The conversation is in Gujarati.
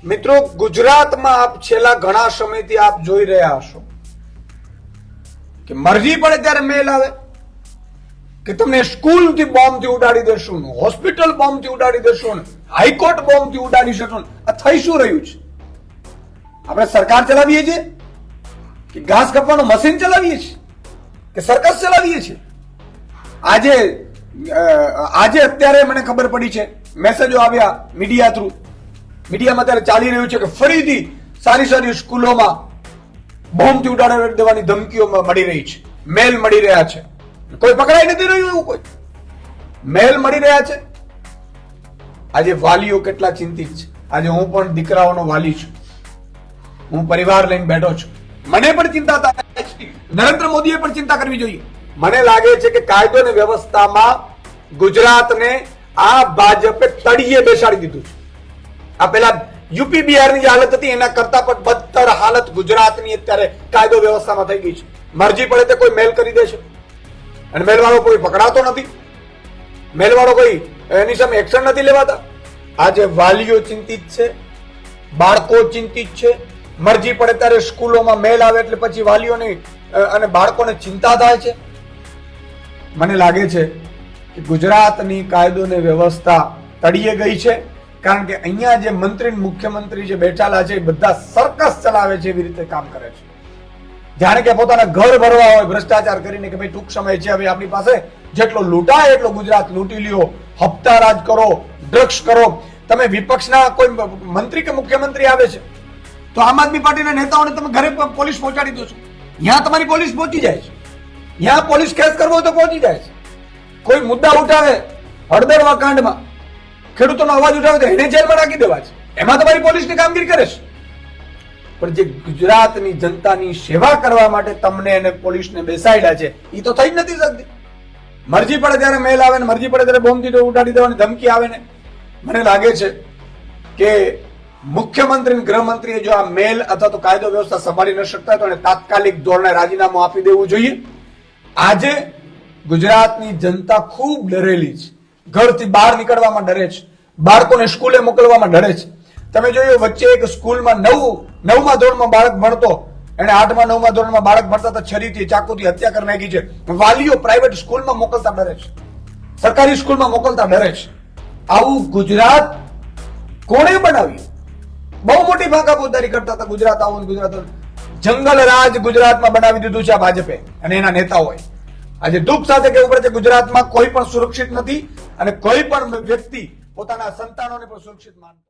મિત્રો, ગુજરાતમાં આપ છેલ્લા ઘણા સમયથી આપ જોઈ રહ્યા હશો કે મરજી પડે ત્યારે મેલ આવે કે તમને સ્કૂલથી બોમ્બથી ઉડાડી દેશું, હોસ્પિટલ બોમ્બથી ઉડાડી દેશું, હાઈકોર્ટ બોમ્બથી ઉડાડી દેશું. આ થઈ શું રહ્યું છે? આપણે સરકાર ચલાવીએ છીએ કે ઘાસ કાપવાનું મશીન ચલાવીએ છીએ કે સર્કસ ચલાવીએ છીએ? આજે અત્યારે મને ખબર પડી છે, મેસેજો આવ્યા મીડિયા થ્રુ, મીડિયામાં અત્યારે ચાલી રહ્યું છે કે ફરીથી સારી સારી સ્કૂલોમાં બોમ્બથી ઉડાડી દેવાની ધમકીઓ મળી રહી છે, મેલ મળી રહ્યા છે. કોઈ પકડાઈ નથી રહ્યું એવું, કોઈ મેલ મળી રહ્યા છે. આજે વાલીઓ કેટલા ચિંતિત છે. આજે હું પણ દીકરાઓનો વાલી છું, હું પરિવાર લઈને બેઠો છું, મને પણ ચિંતા થાય છે. નરેન્દ્ર મોદીએ પણ ચિંતા કરવી જોઈએ. મને લાગે છે કે કાયદો અને વ્યવસ્થામાં ગુજરાતને આ ભાજપે તળિયે બેસાડી દીધું છે. આ પેલા યુપી બિહારની જે હાલત હતી એના કરતા પણ બદતર હાલત ગુજરાતની અત્યારે કાયદો વ્યવસ્થામાં થઈ ગઈ છે. મરજી પડે તે કોઈ મેલ કરી દે છે અને મેલવાળો કોઈ પકડાતો નથી, મેલવાળો કોઈ એની સામે એક્શન નથી લેવાતા. આજે વાલીઓ ચિંતિત છે, બાળકો ચિંતિત છે. મરજી પડે ત્યારે સ્કૂલોમાં મેલ આવે એટલે પછી વાલીઓને અને બાળકોને ચિંતા થાય છે. મને લાગે છે કે ગુજરાતની કાયદો અને વ્યવસ્થા તળિયે ગઈ છે, કારણ કે અહીંયા જે મંત્રી મુખ્યમંત્રી જે બેઠેલા છે એ બધા સર્કસ ચલાવે છે એવી રીતે કામ કરે છે. જાણે કે પોતાના ઘર ભરવા હોય ભ્રષ્ટાચાર કરીને કે ભાઈ ટૂંક સમય છે, હવે આપણી પાસે જેટલો લૂંટાય એટલો ગુજરાત લૂંટી લ્યો, હપ્તા રાજ કરો, ડ્રગ્સ કરો. તમે વિપક્ષના કોઈ મંત્રી કે મુખ્યમંત્રી આવે છે તો આમ આદમી પાર્ટીના નેતાઓને તમે ઘરે પોલીસ પહોંચાડી દો છો. ત્યાં તમારી પોલીસ પહોંચી જાય છે, ત્યાં પોલીસ કેસ કરવો હોય તો પહોંચી જાય છે. કોઈ મુદ્દા ઉઠાવે હળદરવા કાંડમાં, ખેડૂતોનો અવાજ ઉઠાવે તો એને જેલમાં નાખી દેવા છે, એમાં તમારી પોલીસની કામગીરી કરે છે. પણ જે ગુજરાતની જનતાની સેવા કરવા માટે તમને અને પોલીસને બેસાડ્યા છે એ તો થઈ જ નથી શકતી. મરજી પડે ત્યારે મેલ આવે ને મરજી પડે ત્યારે બોમ્બથી ઉડાડી દેવાની ધમકી આવે ને. મને લાગે છે કે મુખ્યમંત્રી ગૃહમંત્રીએ જો આ મેલ અથવા તો કાયદો વ્યવસ્થા સંભાળી ન શકતા તો એને તાત્કાલિક ધોરણે રાજીનામું આપી દેવું જોઈએ. આજે ગુજરાતની જનતા ખૂબ ડરેલી છે, ઘરથી બહાર નીકળવામાં ડરે છે, બાળકોને સ્કૂલે મોકલવામાં ડરે છે. તમે જોયું વચ્ચે એક સ્કૂલમાં નવમા ધોરણમાં બાળક ભણતો, એને 8મા 9મા ધોરણમાં બાળક ભણતા તો છરીથી ચાકુથી હત્યા કરી નાખી છે. વાલીઓ પ્રાઇવેટ સ્કૂલમાં મોકલતા ડરે છે, સરકારી સ્કૂલમાં મોકલતા ડરે છે. આવું ગુજરાત કોણે બનાવ્યું? બહુ મોટી ભાગાપોદારી કરતા હતા ગુજરાત આવું ગુજરાત. જંગલ રાજ ગુજરાતમાં બનાવી દીધું છે આ ભાજપે અને એના નેતાઓએ. આજે દુઃખ સાથે કહેવું પડે છે ગુજરાતમાં કોઈ પણ સુરક્ષિત નથી અને કોઈ પણ વ્યક્તિ પોતાના સંતાનોને પણ સુરક્ષિત માનતો